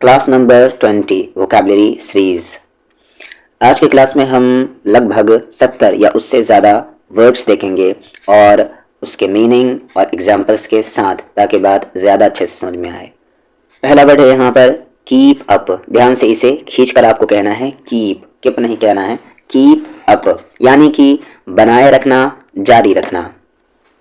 Class number 20 vocabulary series. आज की class में हम लगभग 70 या उससे ज़्यादा वर्ड्स देखेंगे और उसके मीनिंग और एग्जाम्पल्स के साथ, ताकि बात ज़्यादा अच्छे से समझ में आए। पहला वर्ड है यहाँ पर कीप अप। ध्यान से इसे खींचकर आपको कहना है कीप नहीं कहना है, कीप अप यानी कि बनाए रखना, जारी रखना।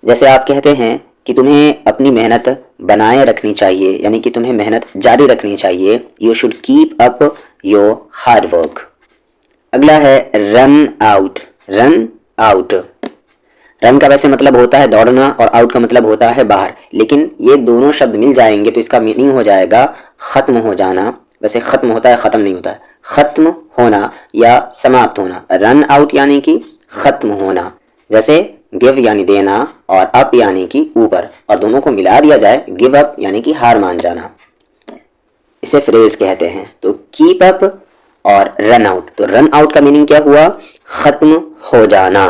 जैसे आप कहते हैं कि तुम्हें अपनी मेहनत बनाए रखनी चाहिए, यानी कि तुम्हें मेहनत जारी रखनी चाहिए। You should keep up your hard work. अगला है run out. Run out, run का वैसे मतलब होता है दौड़ना और आउट का मतलब होता है बाहर, लेकिन ये दोनों शब्द मिल जाएंगे तो इसका मीनिंग हो जाएगा खत्म हो जाना। वैसे खत्म होता है, खत्म नहीं होता है। खत्म होना या समाप्त होना। रन आउट यानी कि खत्म होना। जैसे गिव यानी देना और अप यानी कि ऊपर, और दोनों को मिला दिया जाए गिव अप यानी कि हार मान जाना। इसे फ्रेज कहते हैं। तो कीप अप और रन आउट। तो रन आउट का मीनिंग क्या हुआ? खत्म हो जाना।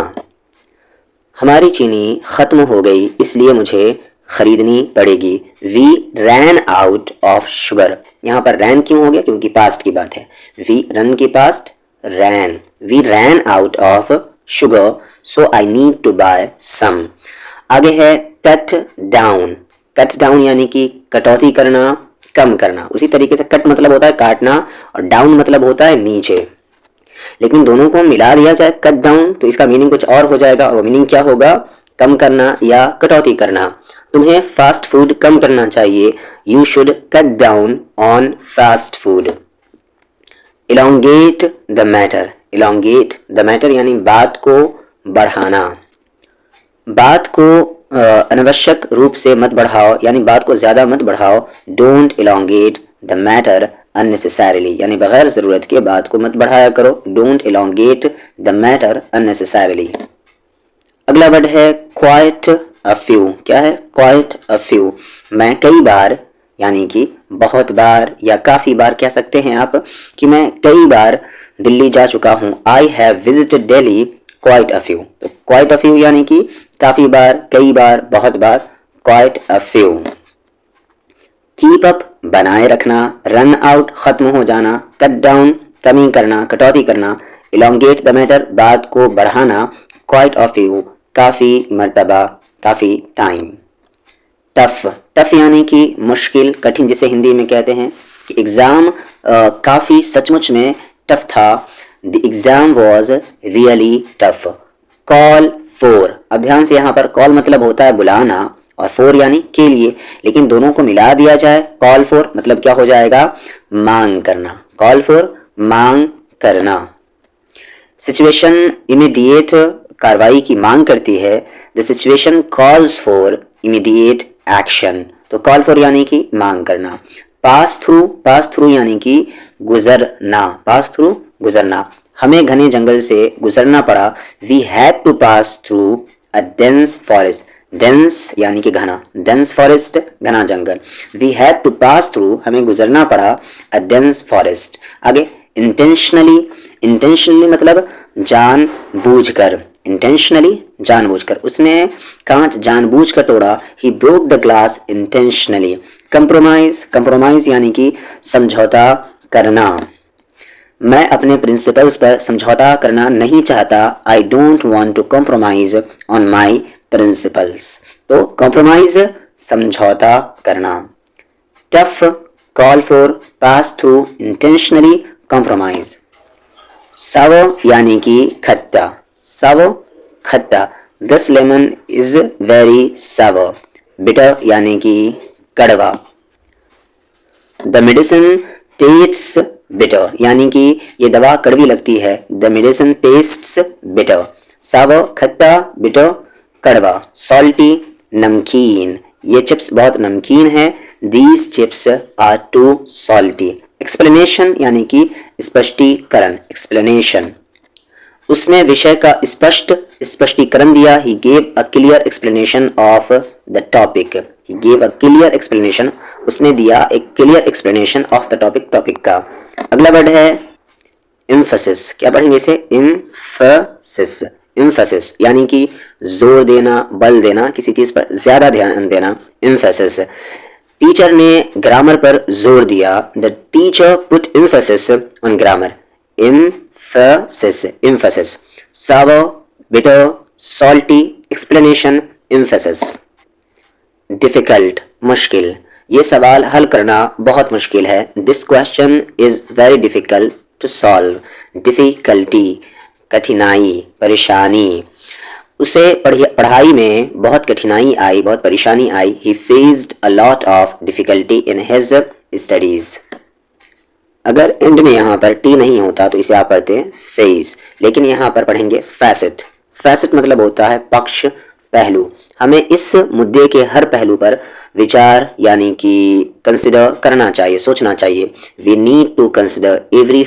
हमारी चीनी खत्म हो गई, इसलिए मुझे खरीदनी पड़ेगी। We ran out of sugar. यहाँ पर रैन क्यों हो गया? क्योंकि पास्ट की बात है। वी रन की past ran. We ran out of sugar so I need to buy some. आगे है कट डाउन। कट डाउन यानी कि कटौती करना, कम करना। उसी तरीके से कट मतलब होता है काटना और डाउन मतलब होता है नीचे, लेकिन दोनों को मिला दिया जाए कट डाउन तो इसका मीनिंग कुछ और हो जाएगा। और वो मीनिंग क्या होगा? कम करना या कटौती करना। तुम्हें फास्ट फूड कम करना चाहिए। You should cut down on fast food. Elongate the matter. Elongate the matter यानी बात को बढ़ाना। बात को अनावश्यक रूप से मत बढ़ाओ, यानी बात को ज्यादा मत बढ़ाओ। Don't elongate the matter unnecessarily, यानी बगैर जरूरत के बात को मत बढ़ाया करो। Don't elongate the matter unnecessarily. अगला वर्ड है क्वाइट अ फ्यू। क्या है? Quite a few. मैं कई बार यानी कि बहुत बार या काफी बार कह सकते हैं आप कि मैं कई बार दिल्ली जा चुका हूं। I have visited Delhi quite a few. तो क्वाइट अ फ्यू यानी कि काफी बार, कई बार, बहुत बार। Quite a few. Keep up बनाए रखना, रन आउट खत्म हो जाना, कट डाउन कमी करना, कटौती करना, इलोंगेट द मैटर बात को बढ़ाना, क्वाइट अ फ्यू काफी मर्तबा, काफी टाइम। टफ। टफ यानी कि मुश्किल, कठिन, जिसे हिंदी में कहते हैं कि एग्जाम काफी सचमुच में टफ था। The exam was really tough. Call for. अब ध्यान से, यहाँ पर कॉल मतलब होता है बुलाना और फॉर यानी के लिए, लेकिन दोनों को मिला दिया जाए कॉल फॉर मतलब क्या हो जाएगा? मांग करना। कॉल फॉर मांग करना। सिचुएशन इमीडिएट कार्रवाई की मांग करती है। The situation calls for immediate action. तो कॉल फॉर यानी कि मांग करना। Pass through. पास थ्रू यानी कि गुजरना। पास थ्रू गुजरना। हमें घने जंगल से गुजरना पड़ा। We had to pass through a dense forest. Dense यानी कि घना, डेंस फॉरेस्ट घना जंगल। We had to pass through हमें गुजरना पड़ा अ डेंस फॉरेस्ट। आगे इंटेंशनली। इंटेंशनली मतलब जानबूझकर। इंटेंशनली जानबूझकर। उसने कांच जानबूझकर तोड़ा। He broke the glass intentionally. Compromise. Compromise यानी कि समझौता करना। मैं अपने प्रिंसिपल्स पर समझौता करना नहीं चाहता। I don't want to compromise on my principles. तो कॉम्प्रोमाइज समझौता करना। Tough, call for, pass through, intentionally, compromise. Sour यानी कि खट्टा। सावर खट्टा। This lemon is very sour. Bitter यानी कि कड़वा। द मेडिसिन टेस्ट्स बिटर यानी कि ये दवा कड़वी लगती है। The medicine tastes bitter. Sour खट्टा, बिटर कड़वा। सॉल्टी नमकीन। ये चिप्स बहुत नमकीन है। These chips are too salty. Explanation यानी कि स्पष्टीकरण। एक्सप्लेनेशन। उसने विषय का स्पष्टीकरण दिया। He gave a clear explanation of the topic. He gave a clear explanation. उसने दिया एक clear explanation of the topic, topic का। अगला वर्ड है एम्फेसिस। क्या पढ़ेंगे इसे? एम्फेसिस। एम्फेसिस यानी कि जोर देना, बल देना, किसी चीज पर ज्यादा ध्यान देना। एम्फेसिस। टीचर ने ग्रामर पर जोर दिया. The teacher put emphasis on grammar. emphasis. sour, bitter, salty, explanation, emphasis. difficult, मुश्किल. ये सवाल हल करना बहुत मुश्किल है. This question is very difficult to solve. difficulty, कठिनाई, परेशानी. उसे पढ़ाई में बहुत कठिनाई आई, बहुत परेशानी आई. He faced a lot of difficulty in his studies. अगर एंड में यहाँ पर टी नहीं होता तो इसे आप पढ़ते हैं फेस, लेकिन यहाँ पर पढ़ेंगे फैसेट. फैसेट मतलब होता है पक्ष, पहलू. हमें इस मुद्दे के हर पहलू पर विचार यानी कि कंसिडर करना चाहिए, सोचना चाहिए. We need to consider every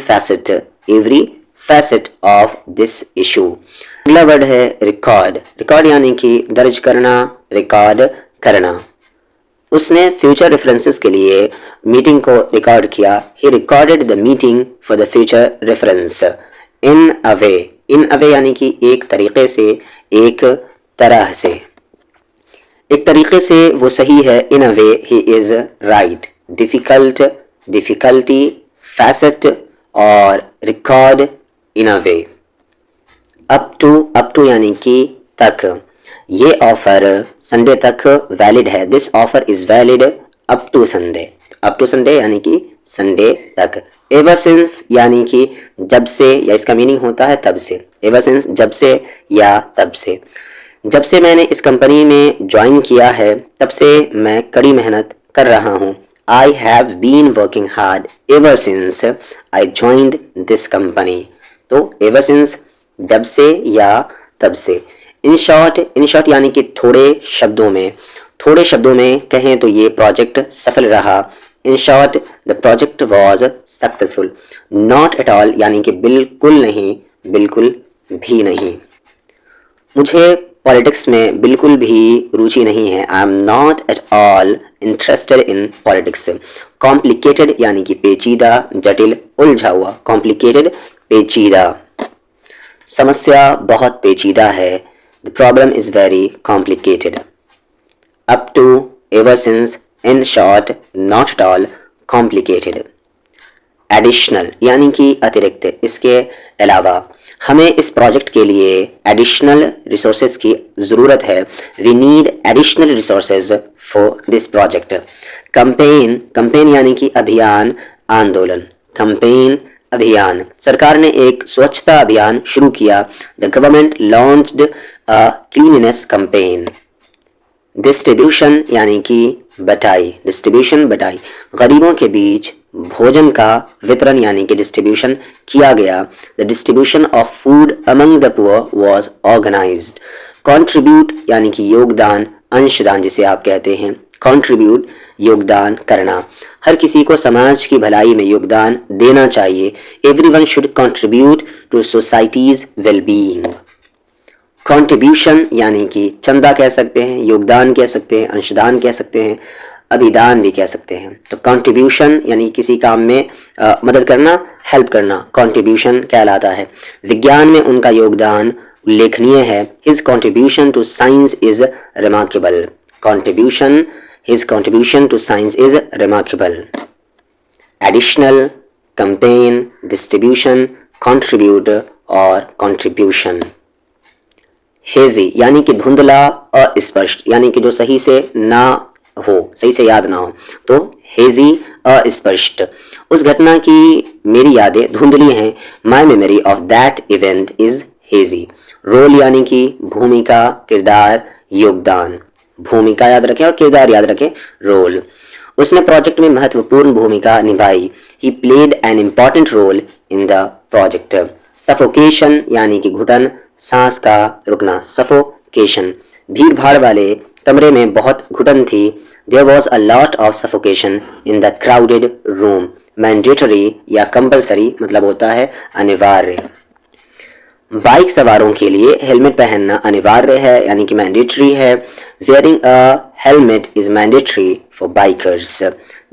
facet of this issue. अगला वर्ड है रिकॉर्ड. रिकॉर्ड यानी कि दर्ज करना, रिकॉर्ड करना. उसने फ्यूचर रेफरेंसेस के लिए मीटिंग को रिकॉर्ड किया. He recorded the meeting for the future reference. In a way यानी कि एक तरीके से, एक तरह से. एक तरीके से वो सही है. In a way he is right. Difficult, difficulty, facet और record in a way. Up to यानी कि तक. ये ऑफर संडे तक वैलिड है. This offer is valid up to Sunday. Up to Sunday यानी कि संडे तक. एवर सिंस यानी कि जब से, या इसका मीनिंग होता है तब से. एवर सिंस जब से या तब से. जब से मैंने इस कंपनी में ज्वाइन किया है तब से मैं कड़ी मेहनत कर रहा हूँ. I have been working hard ever since I joined this company. तो एवर सिंस जब से या तब से. इन शॉर्ट यानी कि थोड़े शब्दों में कहें तो ये प्रोजेक्ट सफल रहा. In short the project was successful. Not at all यानी कि बिल्कुल नहीं, बिल्कुल भी नहीं. मुझे पॉलिटिक्स में बिल्कुल भी रुचि नहीं है. I am not at all interested in politics. Complicated यानी कि पेचीदा, जटिल, उलझा हुआ. कॉम्प्लिकेटेड, पेचीदा. समस्या बहुत पेचीदा है. The problem is very complicated. Up to, ever since, in short, not at all, complicated. Additional यानी कि अतिरिक्त, इसके अलावा. हमें इस प्रोजेक्ट के लिए एडिशनल रिसोर्सेज की ज़रूरत है. We need additional resources for this project. Campaign यानी कि अभियान, आंदोलन. कंपेन, अभियान. सरकार ने एक स्वच्छता अभियान शुरू किया. The government launched a cleanliness campaign. Distribution यानी कि बटाई. डिस्ट्रीब्यूशन, बटाई. गरीबों के बीच भोजन का वितरण यानी कि डिस्ट्रीब्यूशन किया गया. The distribution of food among the poor was organised. Contribute यानी कि योगदान, अंशदान जिसे आप कहते हैं. कंट्रीब्यूट, योगदान करना. हर किसी को समाज की भलाई में योगदान देना चाहिए. Everyone should contribute to society's wellbeing. Contribution यानी कि चंदा कह सकते हैं, योगदान कह सकते हैं, अंशदान कह सकते हैं, अभिदान भी कह सकते हैं. तो कंट्रीब्यूशन यानी किसी काम में मदद करना, हेल्प करना, कंट्रीब्यूशन कहलाता है. विज्ञान में उनका योगदान उल्लेखनीय है. His contribution to science is remarkable. Contribution, his contribution to science is remarkable. Additional, campaign, distribution, contribute और contribution. hazy यानी कि धुंधला, अस्पष्ट यानी कि जो सही से ना हो, सही से याद ना हो. तो hazy, अस्पष्ट. उस घटना की मेरी यादें धुंधली हैं. My memory of that event is hazy. Role यानी कि भूमिका, किरदार, योगदान. भूमिका याद रखें और किरदार याद रखें, रोल. उसने प्रोजेक्ट में महत्वपूर्ण भूमिका निभाई. He played an important role in the project. Suffocation यानी कि घुटन, सांस का रुकना. सफोकेशन. भीड़ भाड़ वाले कमरे में बहुत घुटन थी. There was a lot of suffocation in the crowded room. Mandatory या कंपल्सरी मतलब होता है अनिवार्य. बाइक सवारों के लिए हेलमेट पहनना अनिवार्य है यानी कि मैंडेटरी है. Wearing a helmet is mandatory for bikers.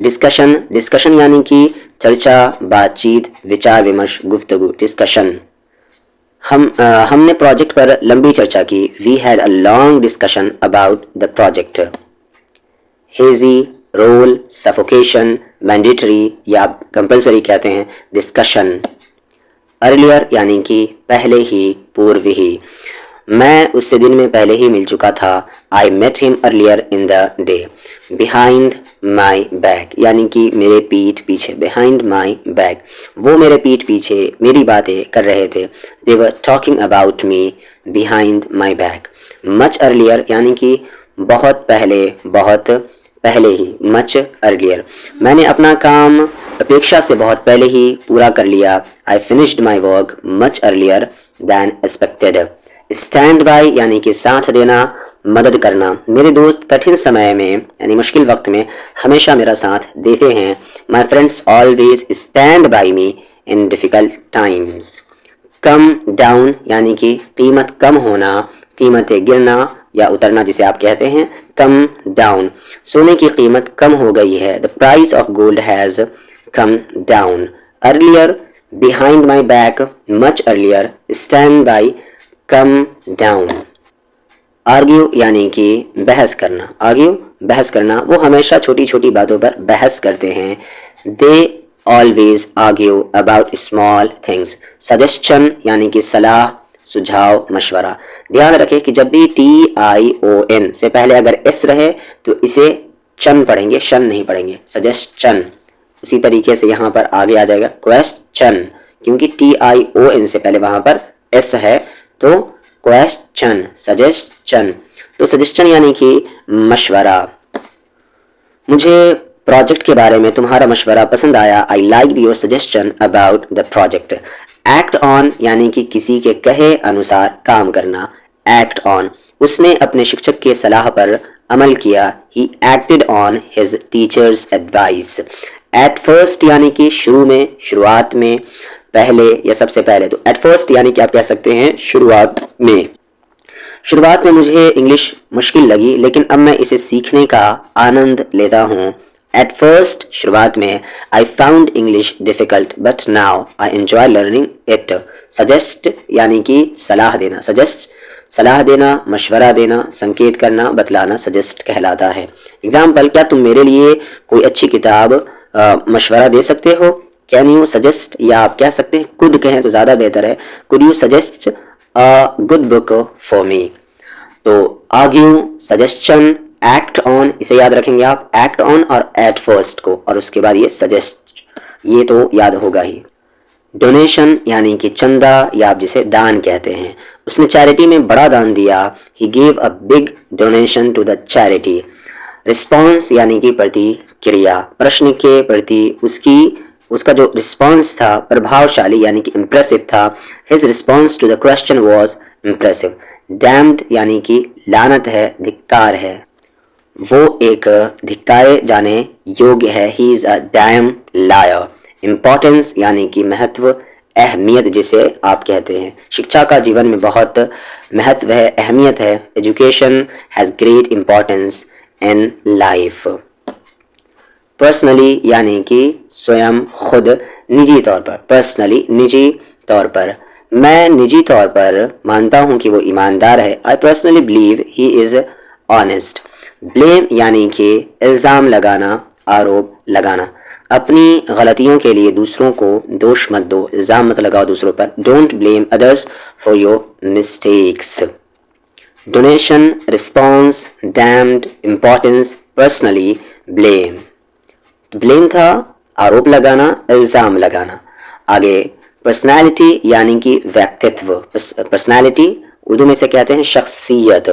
Discussion यानी कि चर्चा, बातचीत, विचार विमर्श, गुफ्तगू. डिस्कशन. हमने प्रोजेक्ट पर लंबी चर्चा की. We had a long discussion about the project. Hazy, role, suffocation, mandatory या कंपलसरी कहते हैं, डिस्कशन। अर्लियर यानी कि पहले ही, पूर्व ही। मैं उससे दिन में पहले ही मिल चुका था। I met him earlier in the day. Behind my back यानी कि मेरे पीठ पीछे, बिहाइंड माई बैक, वो मेरे पीठ पीछे मेरी बातें कर रहे थे। They were talking about me behind my back. Much earlier यानी कि बहुत पहले, बहुत पहले ही, मच अर्लियर। मैंने अपना काम अपेक्षा से बहुत पहले ही पूरा कर लिया। I finished my work much earlier than expected. Stand by यानी कि साथ देना, मदद करना। मेरे दोस्त कठिन समय में यानी मुश्किल वक्त में हमेशा मेरा साथ देते हैं। My friends always stand by me in difficult times. Come down यानी कि कीमत कम होना, कीमतें गिरना या उतरना जिसे आप कहते हैं, कम डाउन। सोने की कीमत कम हो गई है। The price of gold has come down. Earlier, behind my back, much earlier, stand by, come down. Argue यानी कि बहस करना, आर्ग्यू बहस करना, वो हमेशा छोटी छोटी बातों पर बहस करते हैं। They always argue about small things. Suggestion यानी कि सलाह, सुझाव, मशवरा। ध्यान रखें कि जब भी TION से पहले अगर S रहे तो इसे चन पढ़ेंगे, शन नहीं पढ़ेंगे, सजेशन। उसी तरीके से यहाँ पर आगे आ जाएगा क्वेश्चन, क्योंकि TION से पहले वहां पर S है तो क्वेश्चन, सजेशन। तो सजेशन यानी कि मशवरा। मुझे प्रोजेक्ट के बारे में तुम्हारा मशवरा पसंद आया। I like your suggestion about the project. Act on यानी कि किसी के कहे अनुसार काम करना, एक्ट ऑन। उसने अपने शिक्षक के सलाह पर अमल किया। He acted on his teachers advice. At first यानी कि शुरू में, शुरुआत में, पहले या सबसे पहले। तो एट फर्स्ट यानी कि आप कह सकते हैं शुरुआत में। शुरुआत में मुझे इंग्लिश मुश्किल लगी लेकिन अब मैं इसे सीखने का आनंद लेता हूँ। एट फर्स्ट शुरुआत में, I found English difficult but now I enjoy learning it. Suggest यानी कि सलाह देना, सजेस्ट सलाह देना, मशवरा देना, संकेत करना, बतलाना, सजेस्ट कहलाता है। एग्जाम्पल, क्या तुम मेरे लिए कोई अच्छी किताब मशवरा दे सकते हो? कैन यू सजेस्ट, या आप कह सकते हैं कुड कहें तो ज़्यादा बेहतर है, could you suggest a good book for me. तो आर्ग्यू, सजेशन, एक्ट ऑन, इसे याद रखेंगे आप, एक्ट ऑन और एट फर्स्ट को, और उसके बाद ये सजेस्ट, ये तो याद होगा ही। डोनेशन यानी कि चंदा या आप जिसे दान कहते हैं। उसने चैरिटी में बड़ा दान दिया। He gave a big donation to the charity. Response यानी कि प्रतिक्रिया। प्रश्न के प्रति उसका जो रिस्पॉन्स था प्रभावशाली यानी कि इम्प्रेसिव था। His response to the question was impressive. Damned यानी कि लानत है, धिक्कार है, वो एक धिक्कारे जाने योग्य है। He is a damn liar. Importance यानी कि महत्व, अहमियत जिसे आप कहते हैं। शिक्षा का जीवन में बहुत महत्व है, अहमियत है। Education has great importance in life. Personally यानी कि स्वयं, खुद, निजी तौर पर। पर्सनली निजी तौर पर। मैं निजी तौर पर मानता हूं कि वो ईमानदार है। I personally believe he is honest. Blame यानी कि इल्ज़ाम लगाना, आरोप लगाना। अपनी गलतियों के लिए दूसरों को दोष मत दो, इल्ज़ाम मत लगाओ दूसरों पर। Don't blame others for your mistakes. Donation, response, damned, importance, personally, blame. Blame था आरोप लगाना, इल्ज़ाम लगाना। आगे पर्सनालिटी यानी कि व्यक्तित्व। पर्सनालिटी उर्दू में से कहते हैं शख्सियत।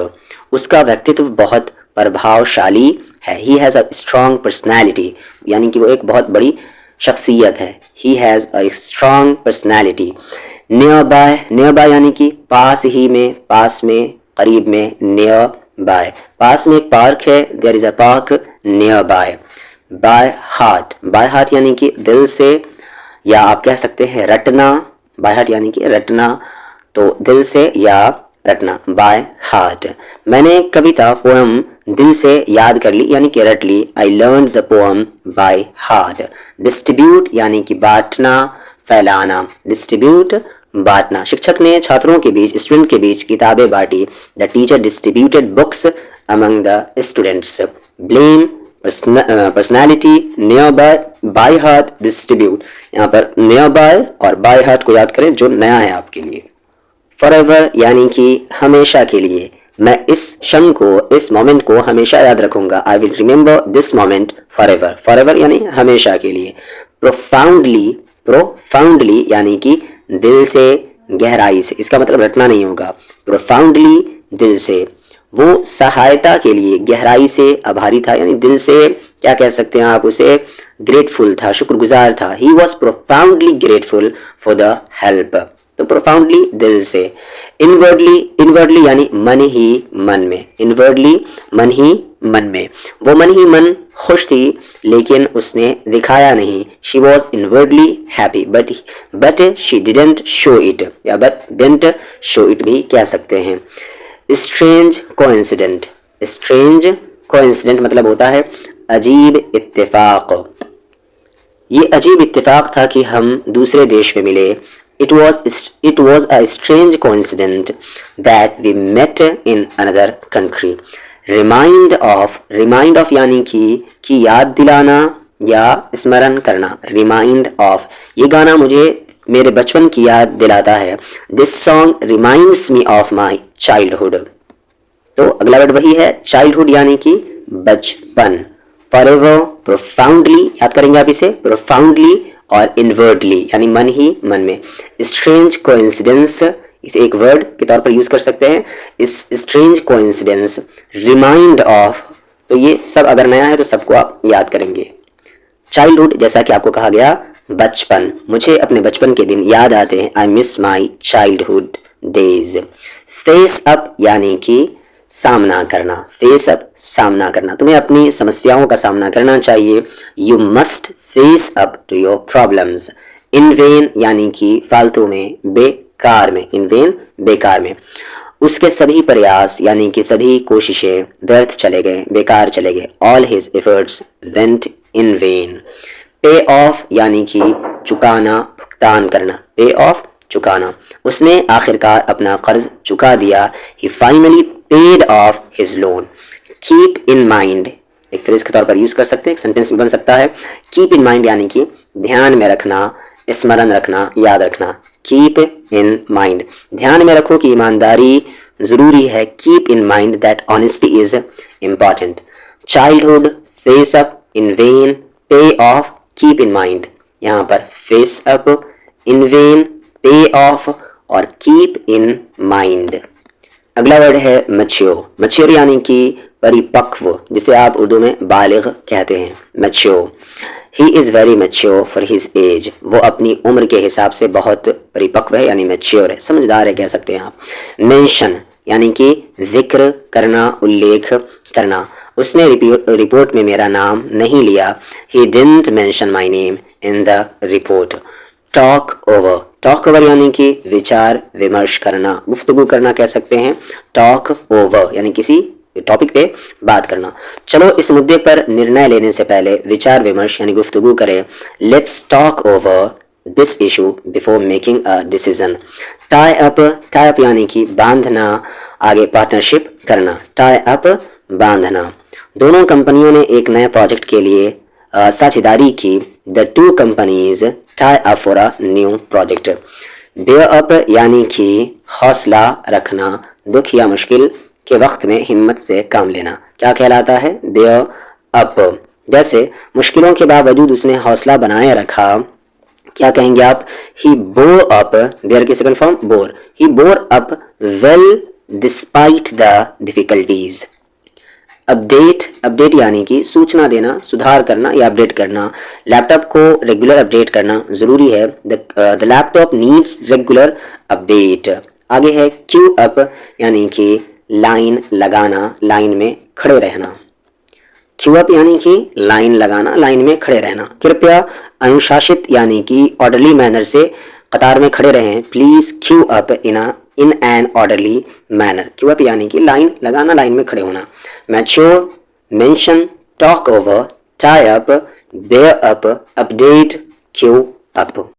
उसका व्यक्तित्व बहुत प्रभावशाली है। He has a strong personality यानी कि वो एक बहुत बड़ी शख्सियत है। He has a strong personality. Near by, near by यानी कि पास ही में, पास में, करीब में। नियर बाय, पास में एक पार्क है, there is a park nearby. By heart, by heart यानी कि दिल से, या आप कह सकते हैं रटना। बाय हार्ट यानी कि रटना, तो दिल से या रटना, बाय हार्ट। मैंने कविता, पोएम दिल से याद कर ली यानी कि रट ली। I learn the poem by heart. Distribute यानी कि बांटना, फैलाना। डिस्ट्रीब्यूट, बांटना। शिक्षक ने छात्रों के बीच, स्टूडेंट के बीच किताबें बांटी। The teacher distributed books among the students. Blame personality, near by, by heart, distribute. यहाँ पर नियर बाय और बाय हार्ट को याद करें जो नया है आपके लिए। फॉरएवर यानी कि हमेशा के लिए, मैं इस क्षण को, इस मोमेंट को हमेशा याद रखूंगा। I will remember this moment forever. Forever यानी हमेशा के लिए। प्रोफाउंडली, प्रोफाउंडली यानी कि दिल से, गहराई से, इसका मतलब रटना नहीं होगा। प्रोफाउंडली दिल से। वो सहायता के लिए गहराई से आभारी था, यानी दिल से क्या कह सकते हैं आप उसे, ग्रेटफुल था, शुक्रगुजार था। He was profoundly grateful for the help. तो प्रोफाउंडली दिल से। इनवर्डली, इनवर्डली यानी मन ही मन में। इनवर्डली मन ही मन में। वो मन ही मन खुश थी लेकिन उसने दिखाया नहीं। She was inwardly happy but she didn't show it, या बट डिडंट शो इट भी कह सकते हैं। स्ट्रेंज कोइंसिडेंट, स्ट्रेंज कोइंसिडेंट मतलब होता है अजीब इत्तेफाक। ये अजीब इत्तेफाक था कि हम दूसरे देश में मिले। It was a strange coincidence that we met in another country. Remind of यानी कि याद दिलाना या स्मरण करना। Remind of, ये गाना मुझे मेरे बचपन की याद दिलाता है। This song reminds me of my childhood. तो अगला वर्ड वही है, childhood यानी कि बचपन। Forever, profoundly, याद करेंगे आप इसे, profoundly और इनवर्डली यानी मन ही मन में। स्ट्रेंज कोइंसिडेंस, इसे एक वर्ड के तौर पर यूज कर सकते हैं। इस स्ट्रेंज कोइंसिडेंस, रिमाइंड ऑफ, तो ये सब अगर नया है तो सबको आप याद करेंगे। चाइल्डहुड, जैसा कि आपको कहा गया, बचपन, मुझे अपने बचपन के दिन याद आते हैं। I miss my childhood days. Face up यानी कि सामना करना। फेस अप, सामना करना। तुम्हें अपनी समस्याओं का सामना करना चाहिए। You must face up to your problems. In vain यानी कि फालतू में, बेकार में। इन वेन, बेकार में। उसके सभी प्रयास यानी कि सभी कोशिशें व्यर्थ चले गए, बेकार चले गए। All his efforts went in when. पे ऑफ यानी कि चुकाना, भुगतान करना। पे ऑफ, चुकाना। उसने आखिरकार अपना कर्ज चुका दिया। He finally paid off his loan. Keep in mind, एक फ्रेज के तौर पर यूज कर सकते हैं, एक सेंटेंस में बन सकता है। कीप इन माइंड यानी कि ध्यान में रखना, स्मरण रखना, याद रखना। कीप इन माइंड, ध्यान में रखो कि ईमानदारी जरूरी है। Keep in mind that honesty is important. Childhood, face up, in when, पे ऑफ, कीप इन माइंड। यहाँ पर फेस अप, इन वेन, पे ऑफ और कीप इन माइंड। अगला वर्ड है मैच्योर। मैच्योर यानी कि परिपक्व, जिसे आप उर्दू में बालिग कहते हैं। Mature, he is very mature for his age. वो अपनी उम्र के हिसाब से बहुत परिपक्व है, यानी मैच्योर है, समझदार है कह सकते हैं आप। मेंशन यानी कि जिक्र करना, उल्लेख करना। उसने रिपोर्ट में मेरा नाम नहीं लिया। He didn't mention my name in the report. Talk over, talk over यानी कि विचार विमर्श करना, गुफ्तगू करना कह सकते हैं। टॉक ओवर यानी किसी टॉपिक पे बात करना। चलो इस मुद्दे पर निर्णय लेने से पहले विचार विमर्श यानी गुफ्तगू करें। Let's talk over this issue before making a decision. Tie up यानी कि बांधना, आगे पार्टनरशिप करना। टाई अप, बांधना। दोनों कंपनियों ने एक नए प्रोजेक्ट के लिए साझेदारी की। The two companies tie up for a new project. Bear up यानी कि हौसला रखना, दुख या मुश्किल के वक्त में हिम्मत से काम लेना क्या कहलाता है? Bear up. जैसे मुश्किलों के बावजूद उसने हौसला बनाए रखा, क्या कहेंगे आप? ही बोर अप, बेयर की second form bore. He bore up well despite the difficulties. Update यानी कि सूचना देना, सुधार करना या अपडेट करना। लैपटॉप को रेगुलर अपडेट करना जरूरी है। The laptop needs regular update. आगे है क्यू अप यानी कि लाइन लगाना, लाइन में खड़े रहना। क्यू अप यानी कि लाइन लगाना, लाइन में खड़े रहना। कृपया अनुशासित यानी कि ऑर्डरली मैनर से कतार में खड़े रहें। Please queue up in an orderly manner. Queue up यानी कि लाइन लगाना, लाइन में खड़े होना। Mature, mention, talk over, tie up, bear up, update, queue up.